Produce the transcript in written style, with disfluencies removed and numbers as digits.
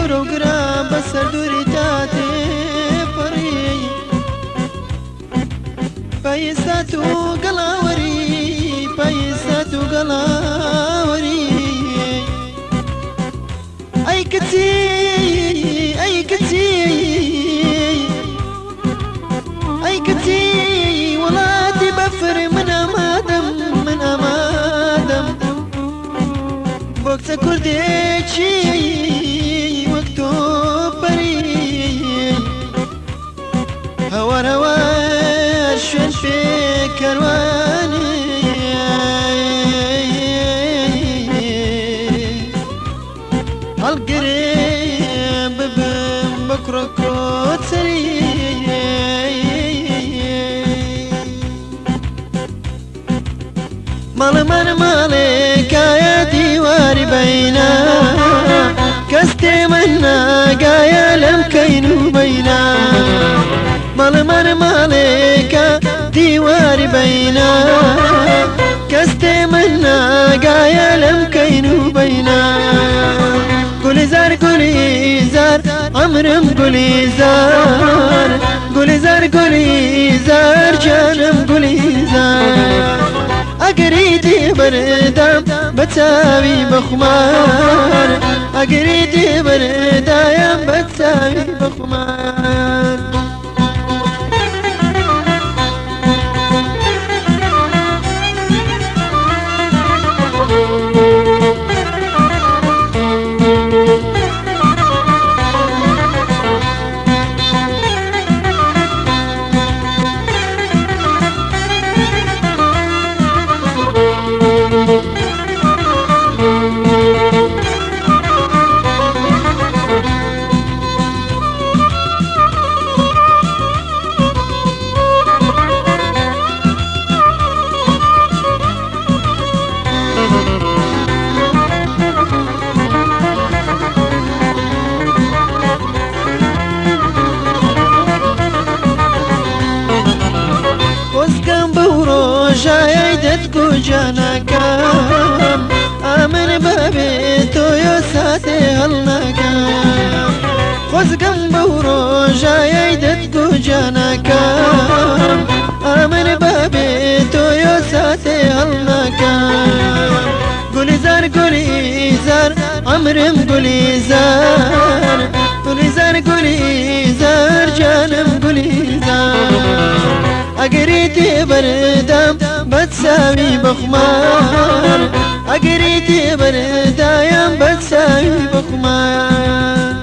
گەورە و گران بەسەر دووری تاتێ پەڕی پایستات و گەڵاوەری پایستات و گەڵاوەری ئەی کچی ئەی کچی ئەی کچی وڵاتی بەفر من ئامادەم من ئامادەم بۆ کچە کوردێکی وەک تۆ پەری هەوار هەوار شوێن پێ کەروانی هەڵگرێ ببم بە کوڕە کۆچەری ماڵمان ماڵێکایە دیواری بەینە کەس تێمە ناگایە لەم کەین و بەینە ماڵمان ماڵێکە دیواری بەینە کەس تێمە ناگایە لەم کەین و بەینە گولیزار گولیزار عەمرم گولیزار گولیزار گولیزار جانم گولیزار ئەگەریتی بەردام بە چاوی بەخمار ئەگەریتی بەردایم بە چاوی بەخمار ژایای دەتک و جانەکەم ئامن بەبێ تۆیە ساتێ هەڵنەکەم خۆزگەم بەو ڕۆژایای دەتک و جانەکەم ئامن بەبێ تۆیە ساتێ هەڵنەکەم گولیزار گولیزار عەمرم گولیزار گولیزار گولیزار جانم گولیزار ئەگەریتی بەردام بە چاوی بەخمار ئەگەریتی بەردایم بە چاوی بەخمار